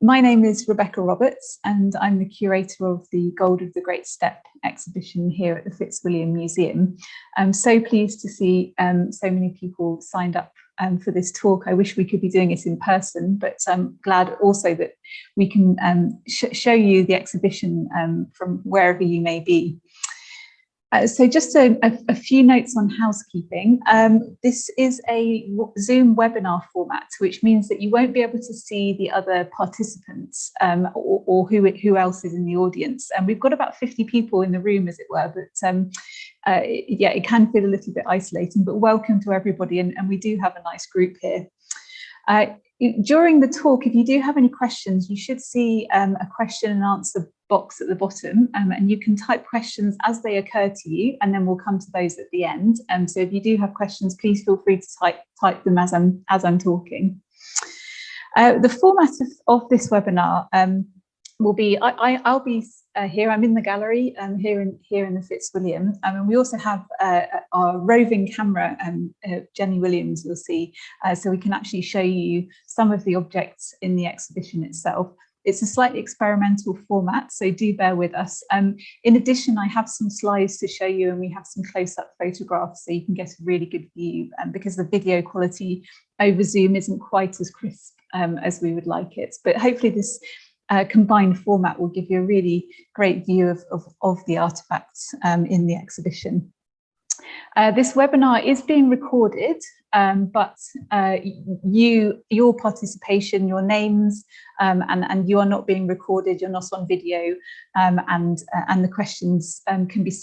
My name is Rebecca Roberts, and I'm the curator of the Gold of the Great Steppe exhibition here at the Fitzwilliam Museum. I'm so pleased to see so many people signed up for this talk. I wish we could be doing it in person, but I'm glad also that we can show you the exhibition from wherever you may be. So just a few notes on housekeeping. This is a Zoom webinar format, which means that you won't be able to see the other participants or who else is in the audience. And we've got about 50 people in the room, as it were, but yeah, it can feel a little bit isolating, but welcome to everybody. And we do have a nice group here. During the talk, if you do have any questions, you should see a question and answer box at the bottom, and you can type questions as they occur to you, and then we'll come to those at the end. So if you do have questions, please feel free to type them as I'm talking. The format of this webinar will be, I'll be here. I'm in the gallery here in the Fitzwilliam, and we also have our roving camera, Jenny Williams, you'll see, so we can actually show you some of the objects in the exhibition itself. It's a slightly experimental format, so do bear with us. In addition, I have some slides to show you, and we have some close-up photographs so you can get a really good view, because the video quality over Zoom isn't quite as crisp as we would like it. But hopefully this combined format will give you a really great view of the artefacts in the exhibition. This webinar is being recorded, but your participation, your names, and you are not being recorded, you're not on video, and the questions can be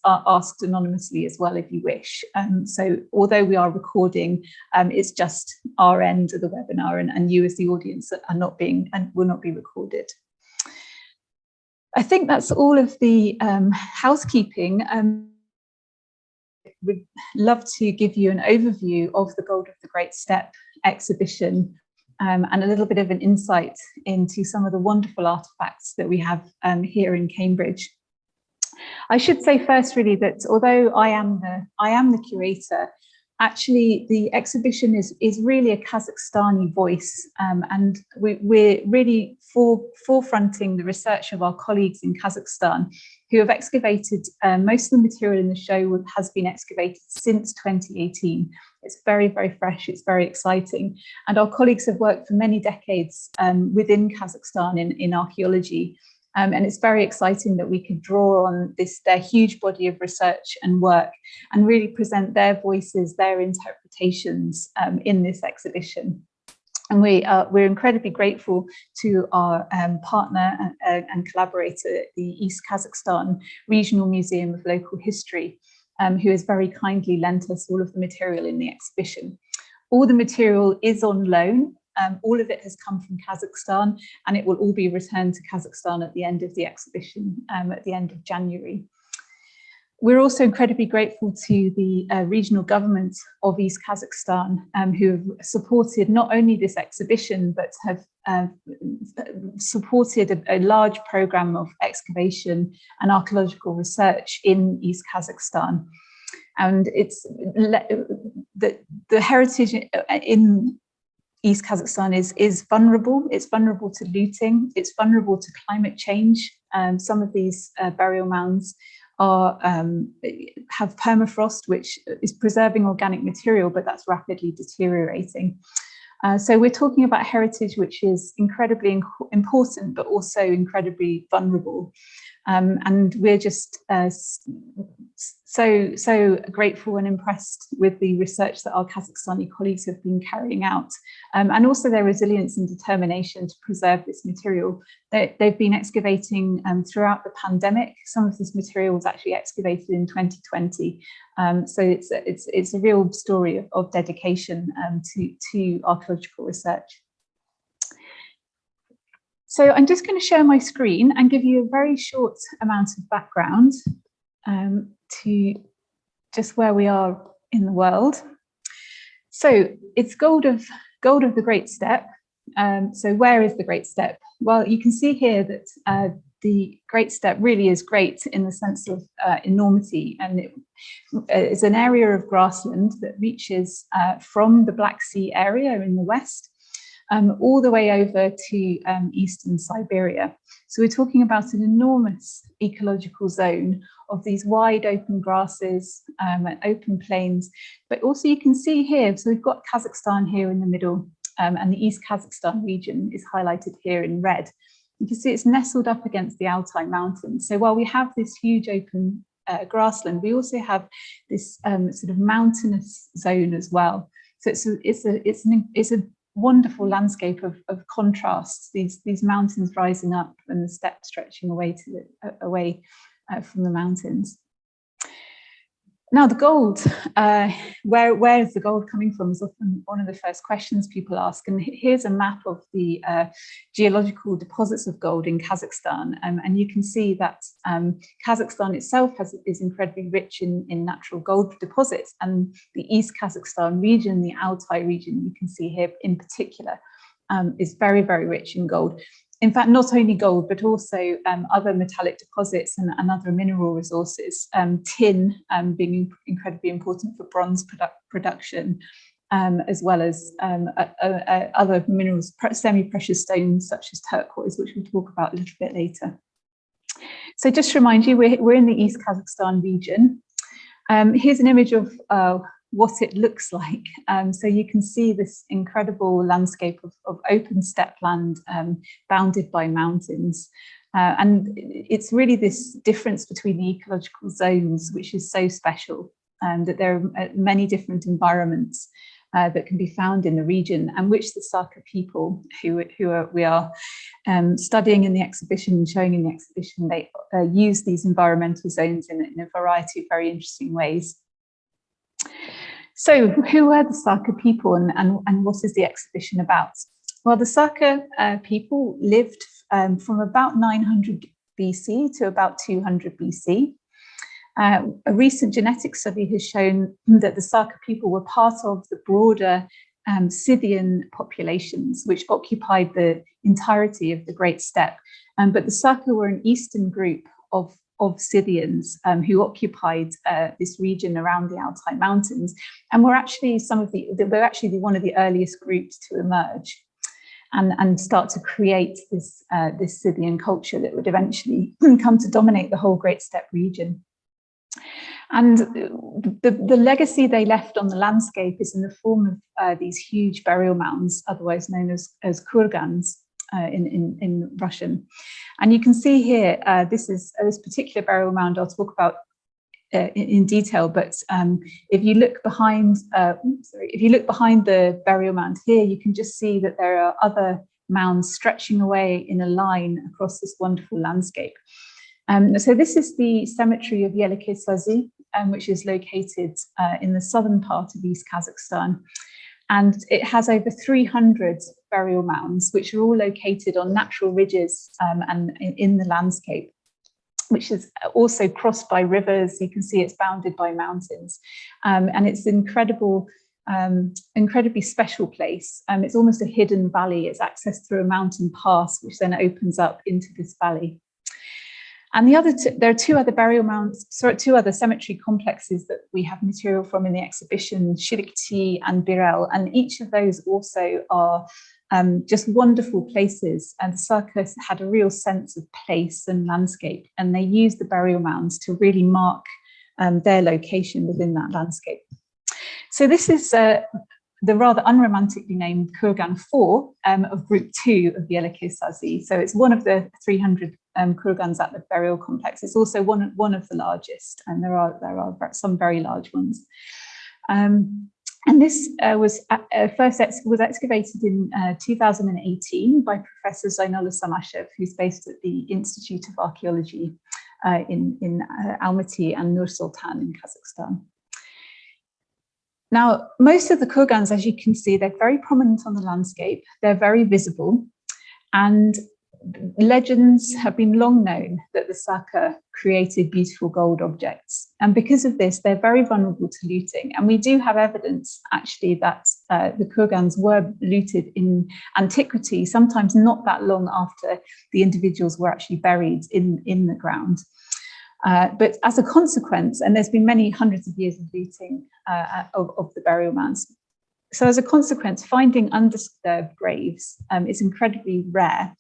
asked anonymously as well if you wish. So although we are recording, it's just our end of the webinar, and you as the audience are not being and will not be recorded. I think that's all of the housekeeping. Would love to give you an overview of the Gold of the Great Steppe exhibition, and a little bit of an insight into some of the wonderful artefacts that we have here in Cambridge. I should say first really that although I am the curator, actually the exhibition is really a Kazakhstani voice, and we're really forefronting the research of our colleagues in Kazakhstan who have excavated. Most of the material in the show has been excavated since 2018. It's very, very fresh, it's very exciting. And our colleagues have worked for many decades within Kazakhstan in archaeology. And it's very exciting that we could draw on their huge body of research and work and really present their voices, their interpretations in this exhibition. And we're incredibly grateful to our partner and collaborator, the East Kazakhstan Regional Museum of Local History, who has very kindly lent us all of the material in the exhibition. All the material is on loan. All of it has come from Kazakhstan, and it will all be returned to Kazakhstan at the end of the exhibition, at the end of January. We're also incredibly grateful to the regional government of East Kazakhstan, who have supported not only this exhibition, but have supported a large program of excavation and archaeological research in East Kazakhstan. And it's the heritage in East Kazakhstan is vulnerable. It's vulnerable to looting. It's vulnerable to climate change. Some of these burial mounds have permafrost, which is preserving organic material, but that's rapidly deteriorating. So we're talking about heritage which is incredibly important, but also incredibly vulnerable. And we're just so grateful and impressed with the research that our Kazakhstani colleagues have been carrying out, and also their resilience and determination to preserve this material. They've been excavating throughout the pandemic. Some of this material was actually excavated in 2020. So it's a real story of dedication to archaeological research. So I'm just going to share my screen and give you a very short amount of background to just where we are in the world. So it's gold of the Great Steppe. So where is the Great Steppe? Well, you can see here that the Great Steppe really is great in the sense of enormity, and it's an area of grassland that reaches from the Black Sea area in the west all the way over to eastern Siberia. So we're talking about an enormous ecological zone of these wide open grasses and open plains. But also you can see here, so we've got Kazakhstan here in the middle, and the East Kazakhstan region is highlighted here in red. You can see it's nestled up against the Altai mountains. So while we have this huge open grassland, we also have this sort of mountainous zone as well. So it's a wonderful landscape of contrasts. These mountains rising up and the steppe stretching away from the mountains. Now the gold, where is the gold coming from is often one of the first questions people ask. And here's a map of the geological deposits of gold in Kazakhstan. And you can see that Kazakhstan itself is incredibly rich in natural gold deposits. And the East Kazakhstan region, the Altai region, you can see here in particular, is very, very rich in gold. In fact, not only gold, but also other metallic deposits and other mineral resources, tin being incredibly important for bronze production, as well as other minerals, semi-precious stones such as turquoise, which we'll talk about a little bit later. So just to remind you, we're in the East Kazakhstan region. Here's an image of what it looks like. So you can see this incredible landscape of open steppe land bounded by mountains. And it's really this difference between the ecological zones, which is so special, that there are many different environments that can be found in the region, and which the Saka people we are studying in the exhibition and showing in the exhibition, they use these environmental zones in a variety of very interesting ways. So who were the Saka people and what is the exhibition about? Well, the Saka people lived from about 900 BC to about 200 BC. A recent genetic study has shown that the Saka people were part of the broader Scythian populations, which occupied the entirety of the Great Steppe. But the Saka were an eastern group of Scythians who occupied this region around the Altai mountains, and were actually one of the earliest groups to emerge and start to create this Scythian culture that would eventually come to dominate the whole Great Steppe region. And the legacy they left on the landscape is in the form of these huge burial mounds, otherwise known as Kurgans in Russian. And you can see here, this particular burial mound I'll talk about in detail, but if you look behind the burial mound here, you can just see that there are other mounds stretching away in a line across this wonderful landscape. So this is the cemetery of Yelike-Sazi, which is located in the southern part of East Kazakhstan. And it has over 300 burial mounds, which are all located on natural ridges and in the landscape, which is also crossed by rivers. You can see it's bounded by mountains. And it's an incredibly special place. It's almost a hidden valley. It's accessed through a mountain pass, which then opens up into this valley. And there are two other cemetery complexes that we have material from in the exhibition, Shirikti and Birel, and each of those also are just wonderful places. And the Saka had a real sense of place and landscape, and they used the burial mounds to really mark their location within that landscape. So this is the rather unromantically named Kurgan 4 of Group 2 of the Yelike-Sazi. So it's one of the 300 Kurgans at the burial complex. It's also one of the largest, and there are some very large ones. And this was excavated in 2018 by Professor Zainullah Samashev, who's based at the Institute of Archaeology in Almaty and Nur Sultan in Kazakhstan. Now, most of the Kurgans, as you can see, they're very prominent on the landscape. They're very visible, and legends have been long known that the Saka created beautiful gold objects. And because of this, they're very vulnerable to looting. And we do have evidence, actually, that the Kurgans were looted in antiquity, sometimes not that long after the individuals were actually buried in the ground. But as a consequence, and there's been many hundreds of years of looting of the burial mounds, So as a consequence, finding undisturbed graves is incredibly rare.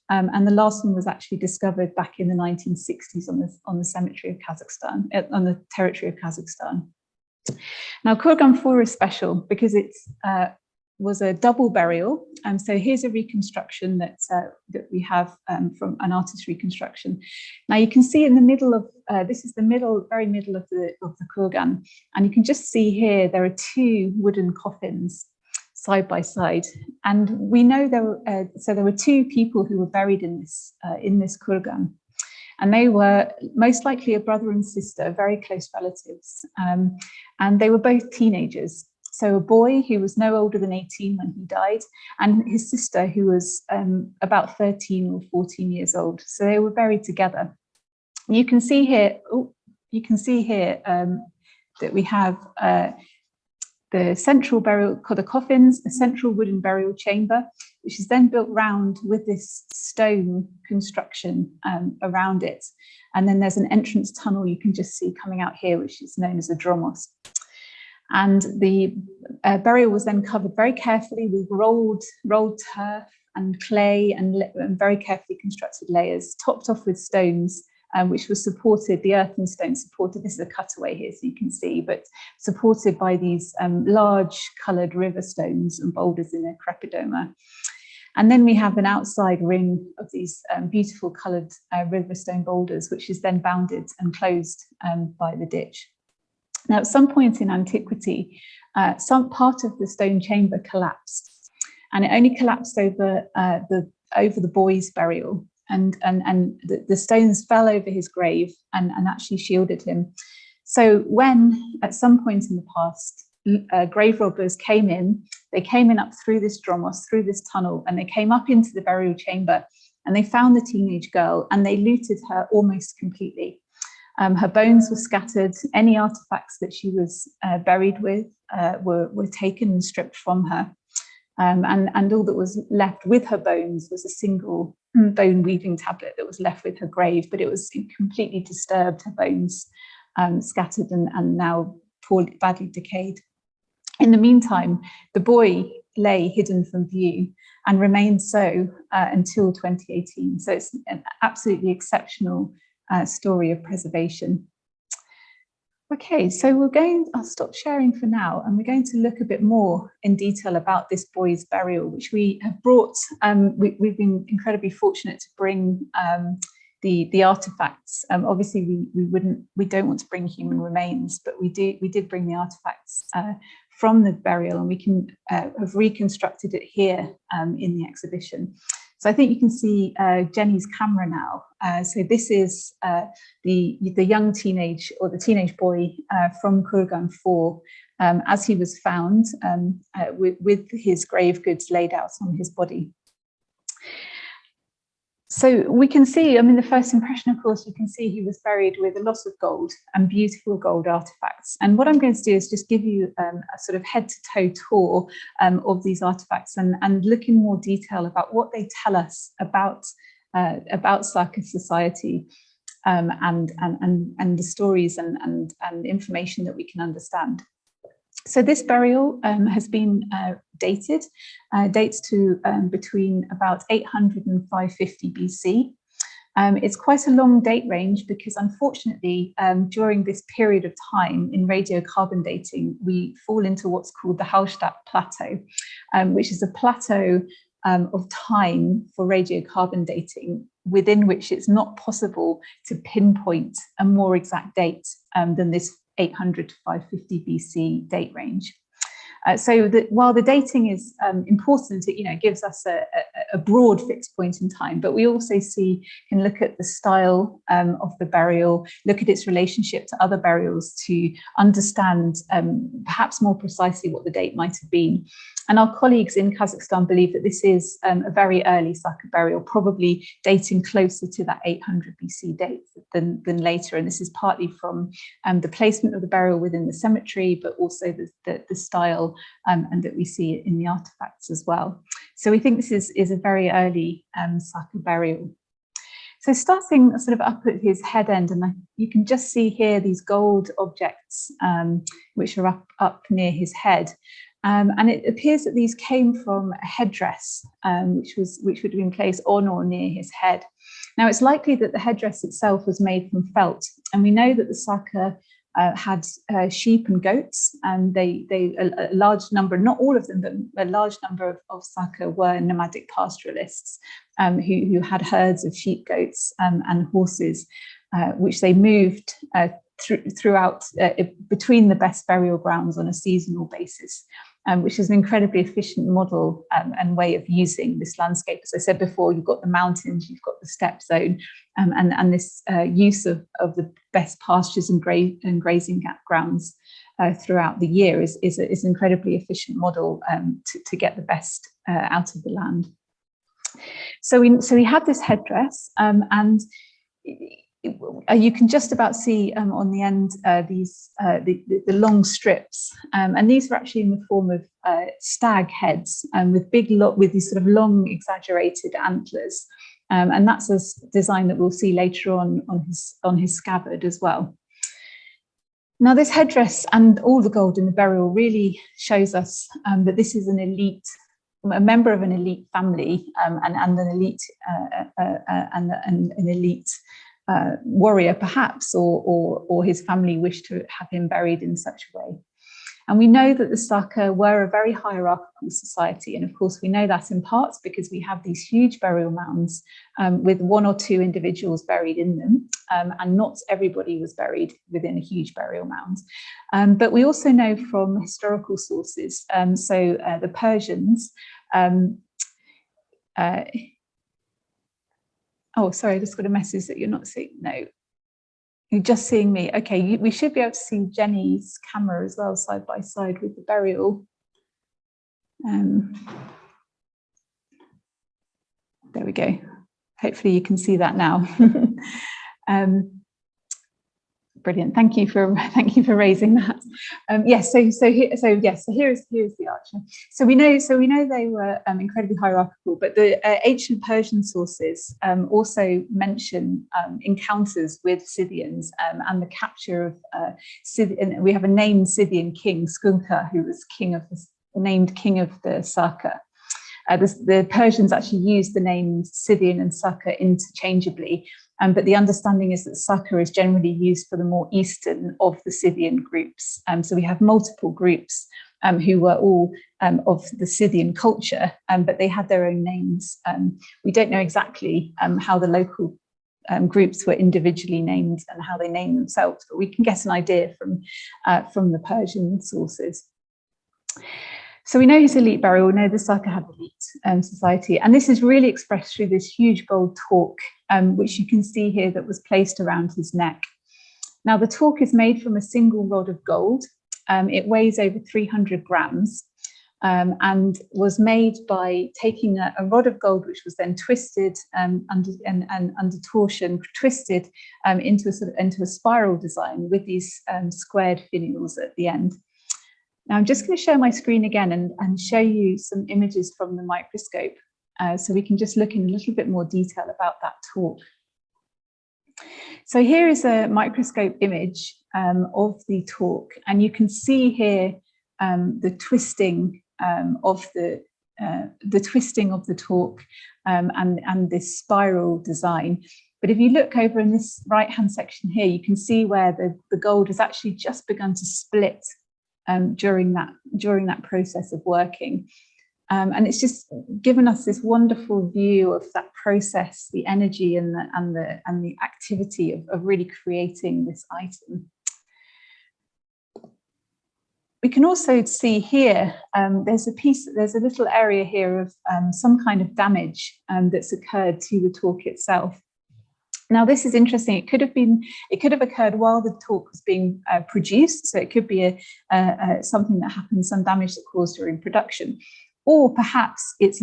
And the last one was actually discovered back in the 1960s on the cemetery of Kazakhstan, on the territory of Kazakhstan. Now, Kurgan 4 is special because it was a double burial. So here's a reconstruction that we have from an artist's reconstruction. Now you can see in the middle of, this is the very middle of the Kurgan. And you can just see here, there are two wooden coffins side by side. And we know there were two people who were buried in this Kurgan. And they were most likely a brother and sister, very close relatives. And they were both teenagers. So a boy who was no older than 18 when he died, and his sister who was about 13 or 14 years old. So they were buried together. You can see here, that we have the central burial, the coffins, a central wooden burial chamber, which is then built round with this stone construction around it. And then there's an entrance tunnel you can just see coming out here, which is known as a dromos. And the burial was then covered very carefully with rolled turf and clay and very carefully constructed layers, topped off with stones, which was supported, the earthen stones supported, this is a cutaway here so you can see, but supported by these large coloured river stones and boulders in their crepidoma. And then we have an outside ring of these beautiful coloured river stone boulders, which is then bounded and closed by the ditch. Now, at some point in antiquity, some part of the stone chamber collapsed, and it only collapsed over the boy's burial, and the stones fell over his grave and actually shielded him. So when, at some point in the past, grave robbers came in, they came in up through this dromos, through this tunnel, and they came up into the burial chamber, and they found the teenage girl, and they looted her almost completely. Her bones were scattered. Any artifacts that she was buried with were taken and stripped from her. And all that was left with her bones was a single bone weaving tablet that was left with her grave, but it was completely disturbed, her bones scattered and now badly decayed. In the meantime, the boy lay hidden from view and remained so until 2018. So it's an absolutely exceptional story of preservation. Okay, so I'll stop sharing for now, and we're going to look a bit more in detail about this boy's burial, which we have brought. We've been incredibly fortunate to bring the artifacts. Obviously, we don't want to bring human remains, but we did bring the artifacts from the burial, and we can have reconstructed it here in the exhibition. So I think you can see Jenny's camera now. So this is the young teenage, or the teenage boy from Kurgan 4, as he was found with his grave goods laid out on his body. So we can see, I mean, the first impression, of course, you can see he was buried with a lot of gold and beautiful gold artifacts. And what I'm going to do is just give you a sort of head-to-toe tour of these artifacts and look in more detail about what they tell us about Saka society and the stories and information that we can understand. So this burial has been dates to between about 800 and 550 BC. It's quite a long date range because, unfortunately, during this period of time in radiocarbon dating, we fall into what's called the Hallstatt plateau, which is a plateau of time for radiocarbon dating, within which it's not possible to pinpoint a more exact date than this 800 to 550 BC date range. While the dating is important, it gives us a broad fixed point in time, but we also can look at the style of the burial, look at its relationship to other burials to understand perhaps more precisely what the date might have been. And our colleagues in Kazakhstan believe that this is a very early Saka burial, probably dating closer to that 800 BC date than later. And this is partly from the placement of the burial within the cemetery, but also the style and that we see in the artifacts as well. So we think this is a very early Saka burial. So starting sort of up at his head end, and you can just see here these gold objects which are up near his head. And it appears that these came from a headdress, which would have been placed on or near his head. Now, it's likely that the headdress itself was made from felt, and we know that the Saka had sheep and goats, and a large number, not all of them, but a large number of Saka were nomadic pastoralists who had herds of sheep, goats, and horses, which they moved throughout between the best burial grounds on a seasonal basis, which is an incredibly efficient model and way of using this landscape. As I said before, you've got the mountains, you've got the steppe zone, and this use of the best pastures and grazing grounds throughout the year is an incredibly efficient model to get the best out of the land. So we have this headdress, and you can just about see on the end the long strips, and these were actually in the form of stag heads, with these sort of long exaggerated antlers, and that's a design that we'll see later on his scabbard as well. Now, this headdress and all the gold in the burial really shows us that this is a member of an elite family, and an elite an elite warrior, perhaps, or his family wished to have him buried in such a way. And we know that the Saka were a very hierarchical society, and of course we know that in part because we have these huge burial mounds with one or two individuals buried in them, and not everybody was buried within a huge burial mound. But we also know from historical sources, the Persians, oh, sorry, I just got a message that you're not seeing. No, you're just seeing me. Okay, we should be able to see Jenny's camera as well, side by side with the burial. There we go. Hopefully you can see that now. Brilliant. Thank you for raising that. Yes. So here's the archer. So we know they were incredibly hierarchical, but the ancient Persian sources also mention encounters with Scythians and the capture of Scythian. We have a named Scythian king, Skunka, who was named king of the Saka. The Persians actually used the names Scythian and Saka interchangeably, but the understanding is that Saka is generally used for the more eastern of the Scythian groups. So we have multiple groups who were all of the Scythian culture, but they had their own names. We don't know exactly how the local groups were individually named and how they named themselves, but we can get an idea from the Persian sources. So we know his elite burial, we know the Saka had elite society, and this is really expressed through this huge gold torque, which you can see here, that was placed around his neck. Now, the torque is made from a single rod of gold. It weighs over 300 grams, and was made by taking a rod of gold, which was then twisted under torsion, twisted into a spiral design with these squared finials at the end. Now, I'm just going to share my screen again and show you some images from the microscope, so we can just look in a little bit more detail about that torque. So here is a microscope image of the torque, and you can see here the twisting of the torque and this spiral design. But if you look over in this right-hand section here, you can see where the gold has actually just begun to split during that process of working, and it's just given us this wonderful view of that process, the energy and the activity of really creating this item. We can also see here there's a little area here of some kind of damage that's occurred to the torque itself. Now, this is interesting. It could have occurred while the torque was being produced. So it could be something that happened, some damage that caused during production, or perhaps it's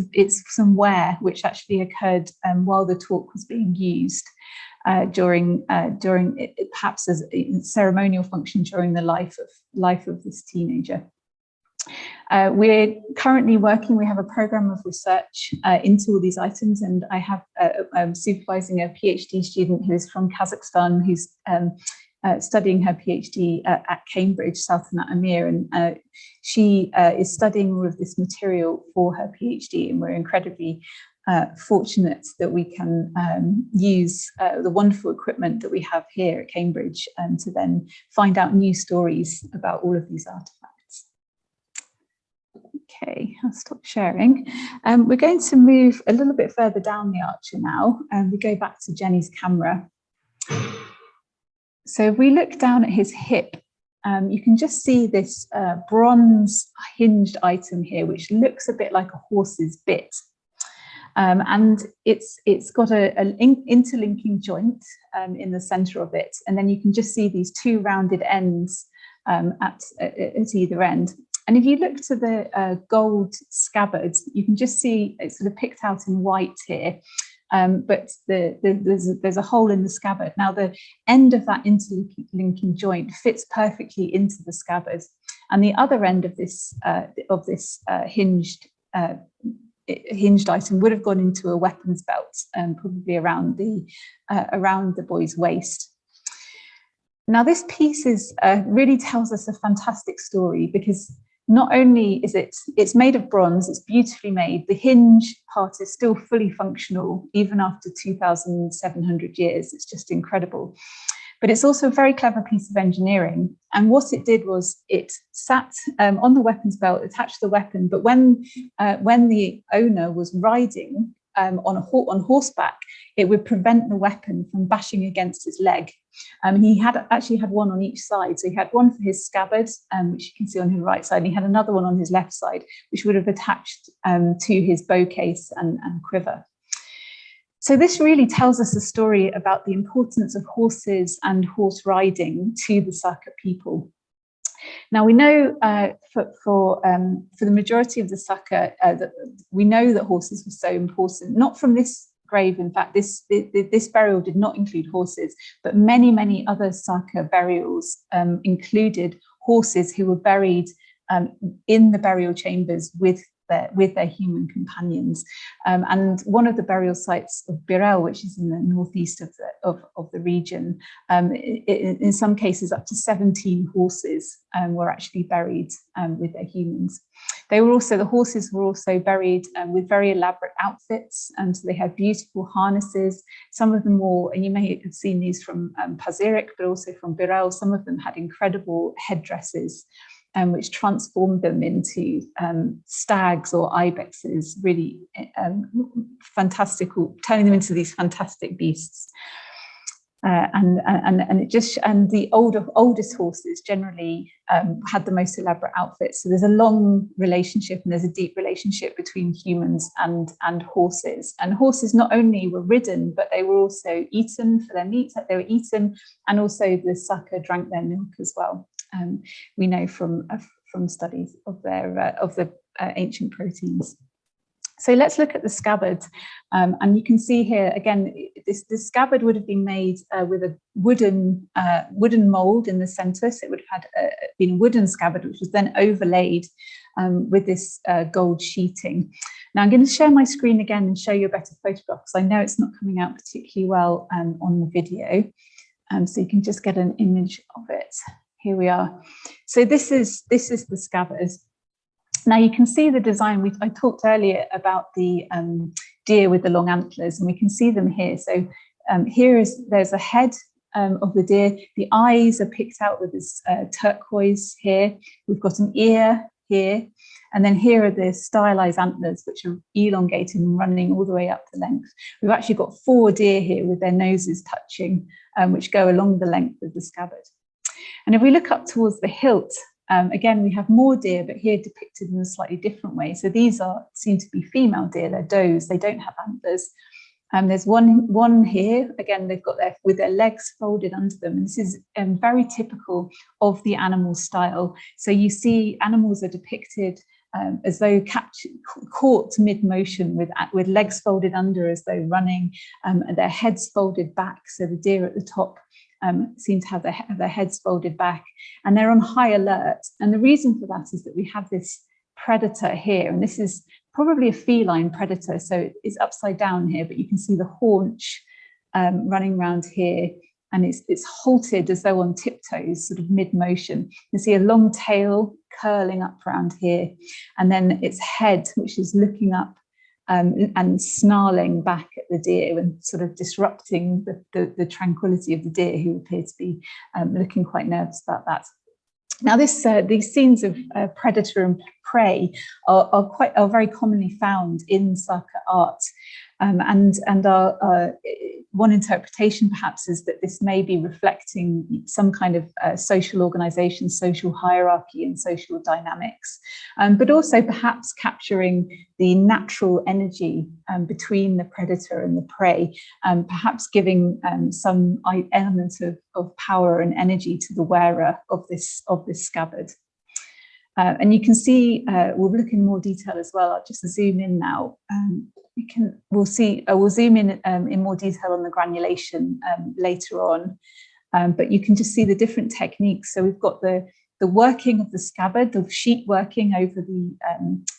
some wear which actually occurred while the torque was being used during perhaps as a ceremonial function during the life of this teenager. We're currently working, we have a program of research into all these items, and I have I'm supervising a PhD student who is from Kazakhstan, who's studying her PhD at Cambridge, Sultanate Amir, and she is studying all of this material for her PhD, and we're incredibly fortunate that we can use the wonderful equipment that we have here at Cambridge to then find out new stories about all of these artefacts. Okay, I'll stop sharing. We're going to move a little bit further down the archer now, and we go back to Jenny's camera. So if we look down at his hip, you can just see this bronze hinged item here, which looks a bit like a horse's bit. And it's got an interlinking joint in the center of it. And then you can just see these two rounded ends at either end. And if you look to the gold scabbards, you can just see it's sort of picked out in white here. But there's a hole in the scabbard. Now the end of that interlinking joint fits perfectly into the scabbard, and the other end of this hinged item would have gone into a weapons belt, probably around the boy's waist. Now this piece really tells us a fantastic story, because not only is it's made of bronze, it's beautifully made. The hinge part is still fully functional, even after 2,700 years. It's just incredible. But it's also a very clever piece of engineering. And what it did was it sat on the weapons belt, attached the weapon. But when the owner was riding on horseback, it would prevent the weapon from bashing against his leg. He actually had one on each side. So he had one for his scabbard, which you can see on his right side, and he had another one on his left side, which would have attached to his bow case and quiver. So this really tells us a story about the importance of horses and horse riding to the Saka people. Now we know for the majority of the Saka that we know that horses were so important, not from this grave. In fact, this burial did not include horses, but many other Saka burials included horses who were buried in the burial chambers with their human companions. And one of the burial sites of Birel, which is in the northeast of the region, in some cases up to 17 horses were actually buried with their humans. The horses were also buried with very elaborate outfits, and so they had beautiful harnesses. Some of them wore, and you may have seen these from Pazyryk, but also from Birel, some of them had incredible headdresses, which transformed them into stags or ibexes, really fantastical, turning them into these fantastic beasts. And the oldest horses generally had the most elaborate outfits. So there's a long relationship, and there's a deep relationship between humans and horses. And horses not only were ridden, but they were also eaten for their meat. They were eaten, and also the Saka drank their milk as well. We know from studies of the ancient proteins. So let's look at the scabbard, and you can see here again this scabbard would have been made with a wooden mold in the centre. So it would have had been a wooden scabbard, which was then overlaid with this gold sheeting. Now I'm going to share my screen again and show you a better photograph, because I know it's not coming out particularly well on the video, so you can just get an image of it. Here we are. So this is the scabbard. Now you can see the design. I talked earlier about the deer with the long antlers, and we can see them here. So there's a head of the deer. The eyes are picked out with this turquoise here. We've got an ear here, and then here are the stylized antlers, which are elongated and running all the way up the length. We've actually got 4 deer here with their noses touching, which go along the length of the scabbard. And if we look up towards the hilt, again, we have more deer, but here depicted in a slightly different way. So these seem to be female deer, they're does, they don't have antlers. There's one here, again, they've got with their legs folded under them. And this is very typical of the animal style. So you see animals are depicted as though caught mid-motion with legs folded under as though running, and their heads folded back. So the deer at the top seem to have their heads folded back, and they're on high alert. And the reason for that is that we have this predator here, and this is probably a feline predator, so it's upside down here, but you can see the haunch running around here, and it's halted as though on tiptoes, sort of mid-motion. You see a long tail curling up around here, and then its head, which is looking up and snarling back at the deer and sort of disrupting the tranquility of the deer, who appear to be looking quite nervous about that. Now, these scenes of predator and prey are very commonly found in Saka art, and one interpretation perhaps is that this may be reflecting some kind of social organization, social hierarchy, and social dynamics, but also perhaps capturing the natural energy between the predator and the prey, perhaps giving some element of power and energy to the wearer of this scabbard. And you can see, we'll look in more detail as well. I'll just zoom in now. We'll zoom in more detail on the granulation later on, but you can just see the different techniques. So we've got the working of the scabbard, the sheet working over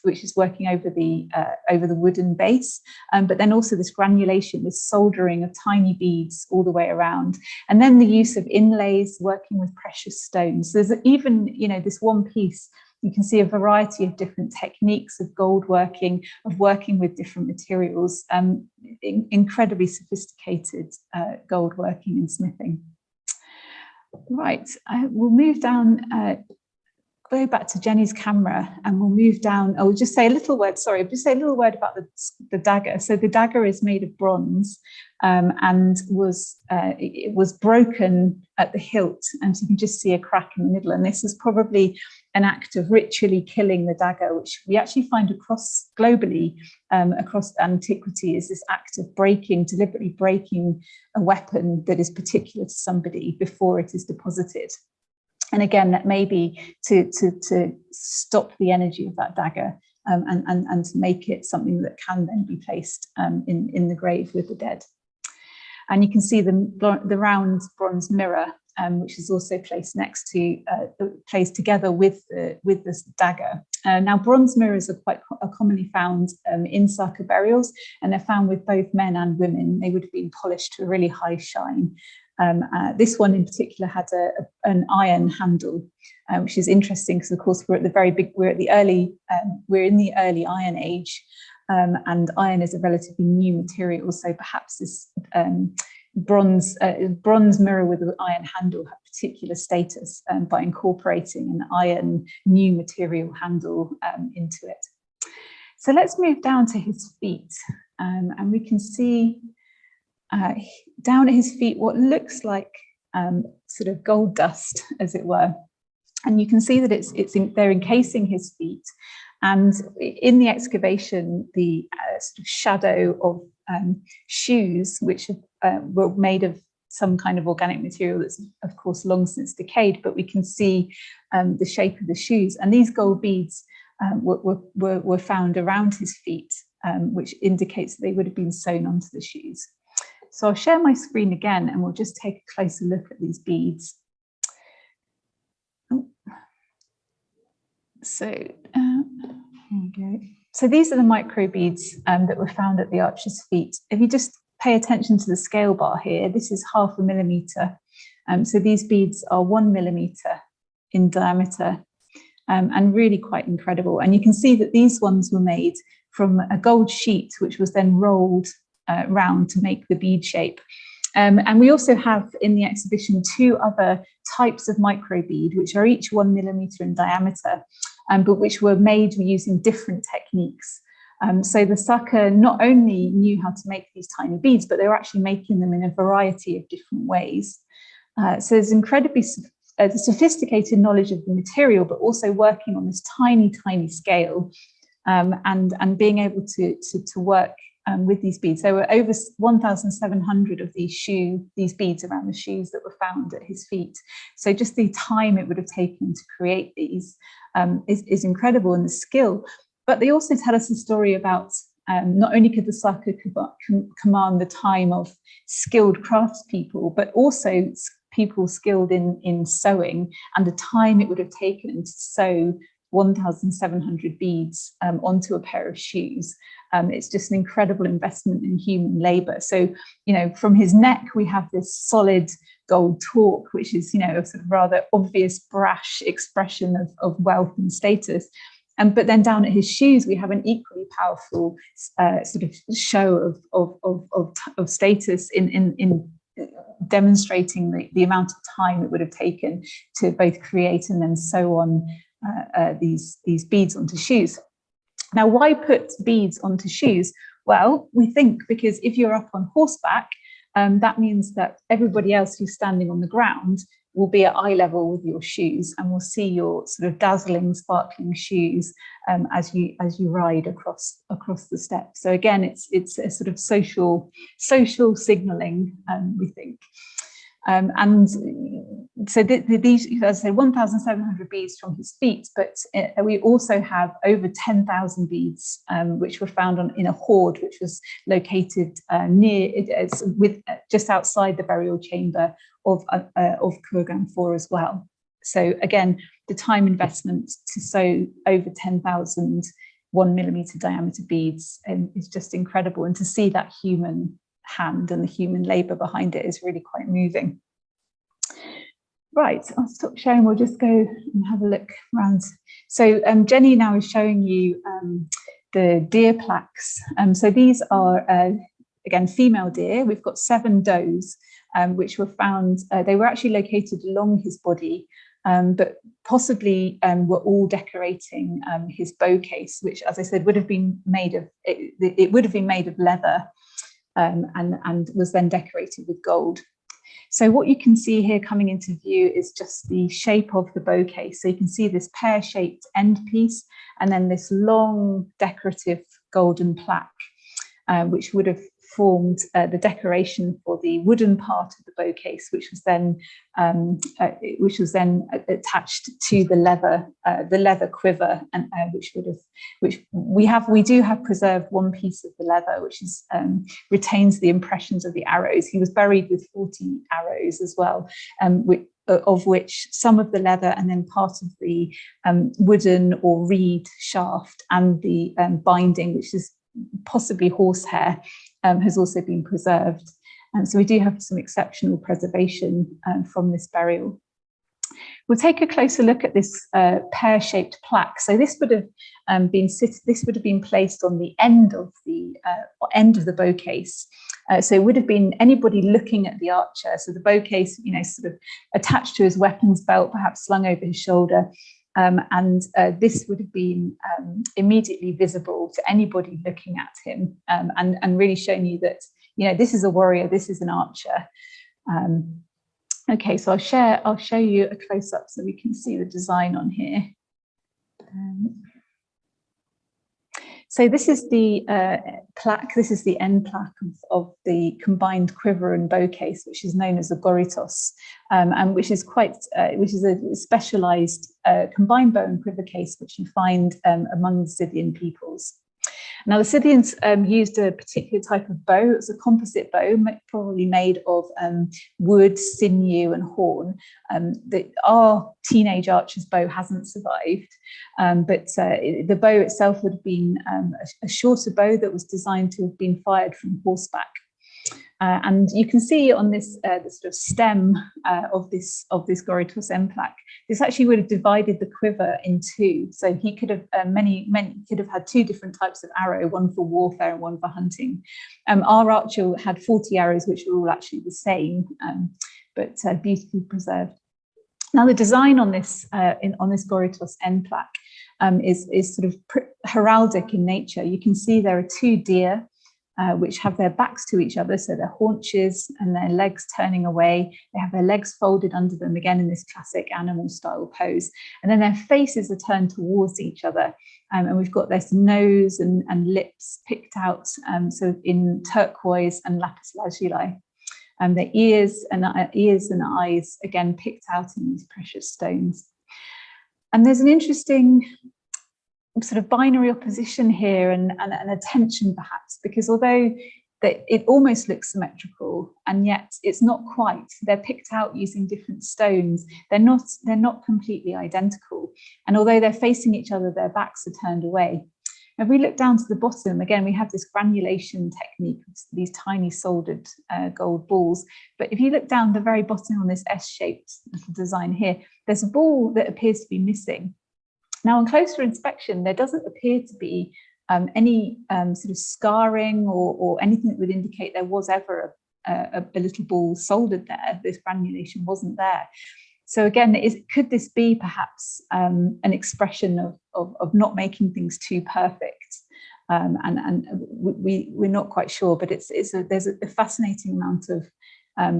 which is working over the wooden base, but then also this granulation, this soldering of tiny beads all the way around, and then the use of inlays, working with precious stones. So there's even, this one piece. You can see a variety of different techniques of gold working, of working with different materials, incredibly sophisticated gold working and smithing. Right, we'll move down, go back to Jenny's camera, and we'll move down. I'll just say a little word, sorry, I'll just say a little word about the dagger. So the dagger is made of bronze, and it was broken at the hilt, and so you can just see a crack in the middle. And this is probably an act of ritually killing the dagger, which we actually find globally across antiquity, is this act of deliberately breaking a weapon that is particular to somebody before it is deposited. And again, that may be to stop the energy of that dagger, and to make it something that can then be placed in the grave with the dead. And you can see the round bronze mirror, which is also placed placed together with this dagger. Now, bronze mirrors are commonly found in Saka burials, and they're found with both men and women. They would have been polished to a really high shine. This one in particular had an iron handle, which is interesting because, of course, we're in the early Iron Age, and iron is a relatively new material. So perhaps this bronze mirror with an iron handle had particular status by incorporating an iron new material handle into it. So let's move down to his feet, and we can see down at his feet what looks like sort of gold dust, as it were. And you can see that they're encasing his feet, and in the excavation, the sort of shadow of shoes, which were made of some kind of organic material that's, of course, long since decayed, but we can see the shape of the shoes. And these gold beads were found around his feet, which indicates that they would have been sewn onto the shoes. So I'll share my screen again, and we'll just take a closer look at these beads. Oh. So here we go. So these are the micro beads that were found at the archer's feet. If you just pay attention to the scale bar here, this is 0.5 millimeter. So these beads are 1 millimeter in diameter, and really quite incredible. And you can see that these ones were made from a gold sheet, which was then rolled round to make the bead shape. And we also have in the exhibition 2 other types of micro bead, which are each 1 millimeter in diameter, but which were made using different techniques. So the Saka not only knew how to make these tiny beads, but they were actually making them in a variety of different ways. So there's incredibly sophisticated knowledge of the material, but also working on this tiny, tiny scale, and being able to work with these beads. There were over 1,700 of these beads around the shoes that were found at his feet. So just the time it would have taken to create these is incredible, and the skill. But they also tell us a story about not only could the Saka command the time of skilled craftspeople, but also people skilled in sewing, and the time it would have taken to sew 1,700 beads onto a pair of shoes. It's just an incredible investment in human labor. So, you know, from his neck, we have this solid gold torque, which is, you know, a sort of rather obvious, brash expression of wealth and status. But then down at his shoes, we have an equally powerful sort of show of status in demonstrating the amount of time it would have taken to both create and then sew on these beads onto shoes. Now, why put beads onto shoes? Well, we think because if you're up on horseback, that means that everybody else who's standing on the ground will be at eye level with your shoes and will see your sort of dazzling, sparkling shoes as you ride across the steppe. So again, it's a sort of social signalling, we think. And so these, as I say, 1,700 beads from his feet, but we also have over 10,000 beads, which were found in a hoard, which was located just outside the burial chamber of Kurgan 4 as well. So again, the time investment to sew over 10,000 1mm diameter beads is just incredible, and to see that human hand and the human labor behind it is really quite moving. Right, I'll stop sharing. We'll just go and have a look around. So Jenny now is showing you the deer plaques. So these are, again, female deer. We've got 7 does, which were found. They were actually located along his body, but possibly were all decorating his bow case, which, as I said, would have been made of, it would have been made of leather, and was then decorated with gold. So what you can see here coming into view is just the shape of the bow case. So you can see this pear-shaped end piece, and then this long decorative golden plaque, which would have formed the decoration for the wooden part of the bow case, which was then attached to the leather quiver, and we do have preserved one piece of the leather, which is retains the impressions of the arrows. He was buried with 40 arrows as well, of which some of the leather and then part of the wooden or reed shaft and the binding, which is possibly horsehair, has also been preserved. And so we do have some exceptional preservation from this burial. We'll take a closer look at this pear-shaped plaque. So this would have been placed on the end of the bow case. So it would have been anybody looking at the archer. So the bow case, you know, sort of attached to his weapons belt, perhaps slung over his shoulder. And this would have been immediately visible to anybody looking at him, and really showing you that, you know, this is a warrior, this is an archer. Okay, so I'll show you a close-up so we can see the design on here. So this is the plaque. This is the end plaque of the combined quiver and bow case, which is known as a goritos, and which is a specialised combined bow and quiver case, which you find among the Scythian peoples. Now, the Scythians used a particular type of bow. It was a composite bow, probably made of wood, sinew, and horn. Our teenage archer's bow hasn't survived, but the bow itself would have been a shorter bow that was designed to have been fired from horseback. And you can see on this the sort of stem of this goritos end plaque, this actually would have divided the quiver in 2. So he could have many could have had 2 different types of arrow, one for warfare and one for hunting. Our archer had 40 arrows, which were all actually the same, but beautifully preserved. Now, the design on this goritos end plaque is sort of heraldic in nature. You can see there are 2 deer, which have their backs to each other, so their haunches and their legs turning away. They have their legs folded under them, again in this classic animal style pose. And then their faces are turned towards each other. And we've got this nose and lips picked out, so in turquoise and lapis lazuli. Their ears and eyes, again, picked out in these precious stones. And there's an interesting sort of binary opposition here and a tension, perhaps, because although that it almost looks symmetrical, and yet it's not quite. They're picked out using different stones. They're not completely identical. And although they're facing each other, their backs are turned away. If we look down to the bottom, again, we have this granulation technique, these tiny soldered gold balls. But if you look down the very bottom on this S-shaped little design here, there's a ball that appears to be missing. Now, on closer inspection, there doesn't appear to be any sort of scarring or anything that would indicate there was ever a little ball soldered there. This granulation wasn't there. So again, could this be perhaps an expression of not making things too perfect? And we're not quite sure, but there's a fascinating amount of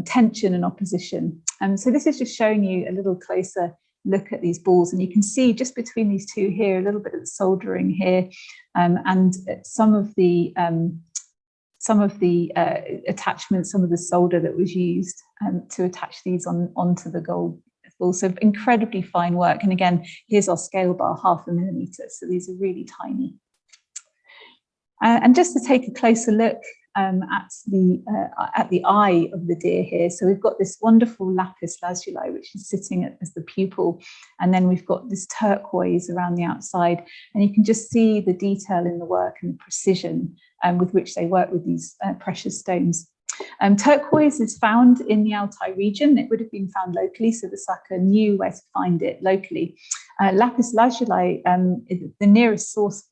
tension and opposition. So this is just showing you a little closer look at these balls, and you can see just between these two here a little bit of the soldering here, and some of the attachments, some of the solder that was used to attach these onto the gold. Also incredibly fine work, and again, here's our scale bar, 0.5 millimeter, so these are really tiny. And just to take a closer look at the eye of the deer here, so we've got this wonderful lapis lazuli, which is sitting as the pupil, and then we've got this turquoise around the outside, and you can just see the detail in the work and the precision with which they work with these precious stones. Turquoise is found in the Altai region. It would have been found locally, so the Saka knew where to find it locally. Lapis lazuli, the nearest source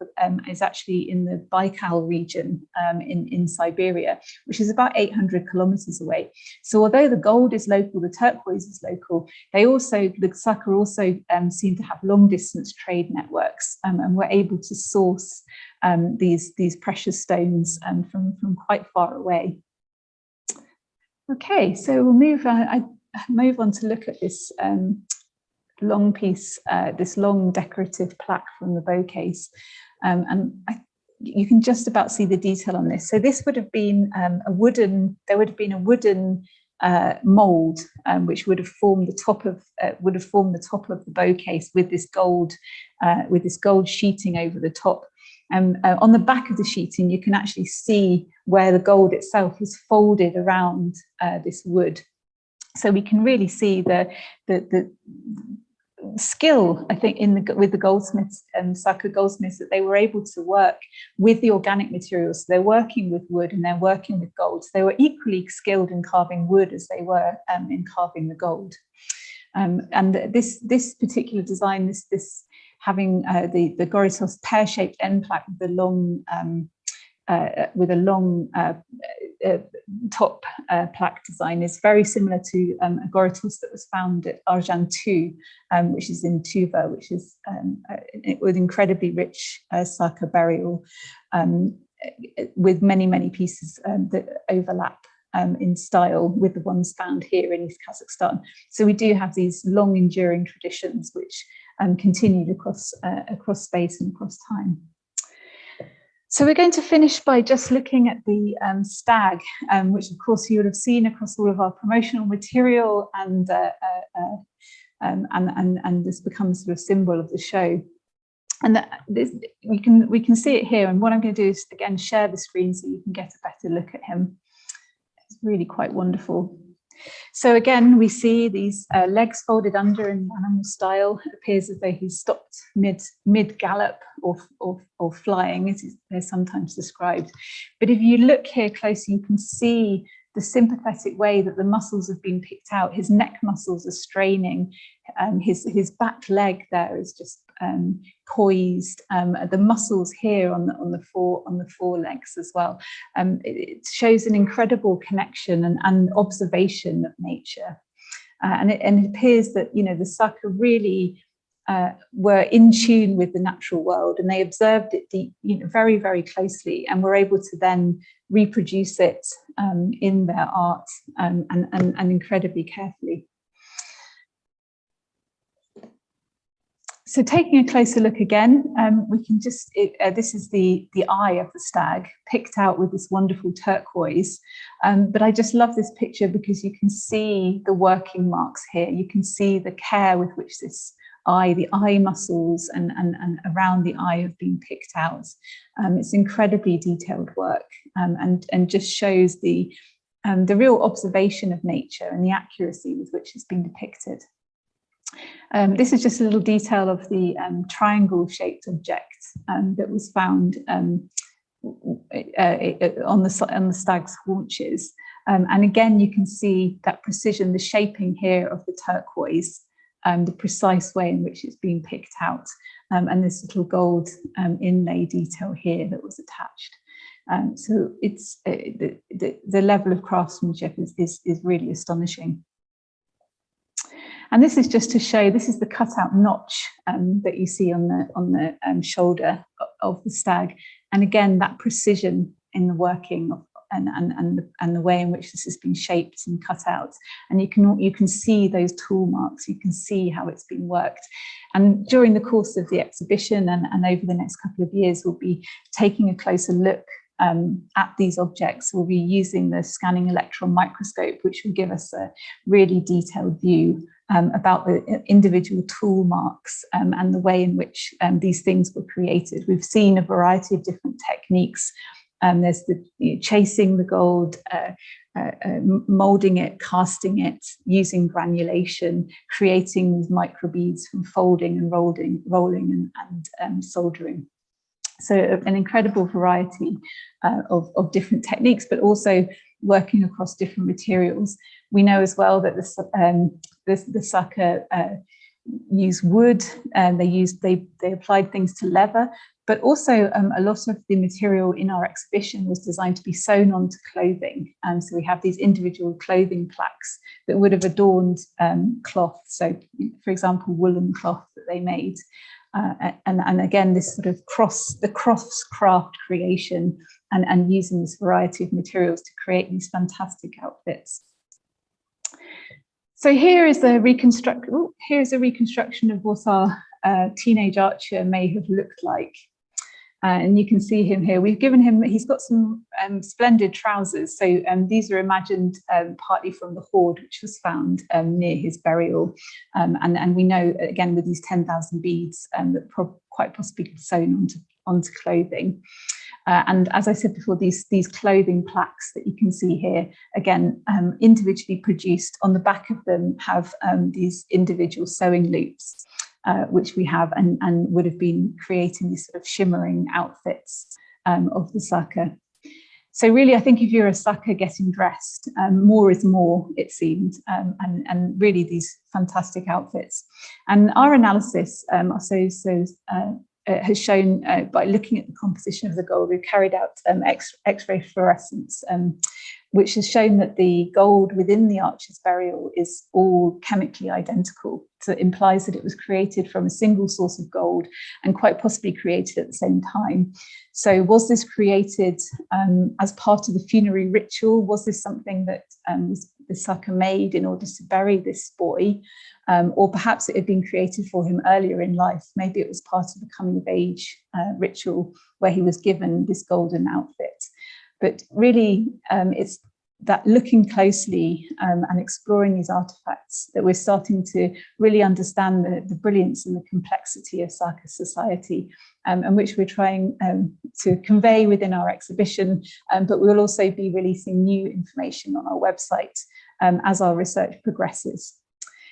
is actually in the Baikal region in Siberia, which is about 800 kilometers away. So although the gold is local, the turquoise is local, the Saka also seem to have long distance trade networks, and were able to source these precious stones from quite far away. Okay, so we'll move on to look at this long piece, this long decorative plaque from the bow case, and you can just about see the detail on this. So this would have been a wooden mold, which would have formed the top of the bow case with this gold sheeting over the top. On the back of the sheeting, you can actually see where the gold itself is folded around this wood. So we can really see the skill, I think, with the goldsmiths and Saka goldsmiths, that they were able to work with the organic materials. So they're working with wood and they're working with gold. So they were equally skilled in carving wood as they were in carving the gold. And this particular design, this having the Goritos pear-shaped end plaque with a long top plaque design is very similar to a Goritos that was found at Arjan 2, which is in Tuva, which is with incredibly rich Saka burial, with many pieces that overlap in style with the ones found here in East Kazakhstan. So we do have these long enduring traditions which continued across space and across time. So we're going to finish by just looking at the stag, which of course you would have seen across all of our promotional material, and this becomes sort of symbol of the show. And we can see it here. And what I'm going to do is again share the screen so you can get a better look at him. It's really quite wonderful. So again, we see these legs folded under in animal style. It appears as though he's stopped mid gallop or flying, as they're sometimes described. But if you look here closely, you can see the sympathetic way that the muscles have been picked out. His neck muscles are straining. His back leg there is just poised. The muscles here on the forelegs as well. It shows an incredible connection and observation of nature. And it appears that the Saka really were in tune with the natural world, and they observed it very, very closely, and were able to then reproduce it in their art and incredibly carefully. So taking a closer look again, we can just, this is the eye of the stag picked out with this wonderful turquoise. But I just love this picture because you can see the working marks here. You can see the care with which this eye, the eye muscles and around the eye have been picked out. It's incredibly detailed work, and just shows the real observation of nature and the accuracy with which it's been depicted. This is just a little detail of the triangle-shaped object that was found on the stag's haunches. And again, you can see that precision, the shaping here of the turquoise, the precise way in which it's been picked out, and this little gold inlay detail here that was attached. So it's the level of craftsmanship is really astonishing. And this is just to show, this is the cutout notch that you see on the shoulder of the stag. And again, that precision in the working of, and the way in which this has been shaped and cut out. And you can see those tool marks, you can see how it's been worked. And during the course of the exhibition and over the next couple of years, we'll be taking a closer look at these objects. We'll be using the scanning electron microscope, which will give us a really detailed view about the individual tool marks and the way in which these things were created. We've seen a variety of different techniques. There's the chasing the gold, molding it, casting it, using granulation, creating these micro-beads from folding and rolling and soldering. So an incredible variety of different techniques, but also working across different materials. We know as well that the Saka use wood, and they applied things to leather, but also a lot of the material in our exhibition was designed to be sewn onto clothing. And so we have these individual clothing plaques that would have adorned cloth. So, for example, woolen cloth that they made. And again, this sort of cross-craft creation and using this variety of materials to create these fantastic outfits. So here is a reconstruction of what our teenage archer may have looked like. And you can see him here. We've given him, he's got some splendid trousers. So these are imagined partly from the hoard, which was found near his burial. And we know, again, with these 10,000 beads that quite possibly sewn onto clothing. And as I said before, these clothing plaques that you can see here, again, individually produced. On the back of them have these individual sewing loops, which we have and would have been creating these sort of shimmering outfits of the Saka. So really, I think if you're a Saka getting dressed, more is more, it seemed, and really these fantastic outfits. And our analysis has shown by looking at the composition of the gold, we've carried out X-ray fluorescence, which has shown that the gold within the archer's burial is all chemically identical. So it implies that it was created from a single source of gold and quite possibly created at the same time. So was this created as part of the funerary ritual? Was this something that the Saka made in order to bury this boy? Or perhaps it had been created for him earlier in life. Maybe it was part of the coming of age ritual where he was given this golden outfit. But really, it's that looking closely and exploring these artifacts that we're starting to really understand the brilliance and the complexity of Saka society, and which we're trying to convey within our exhibition. But we'll also be releasing new information on our website as our research progresses.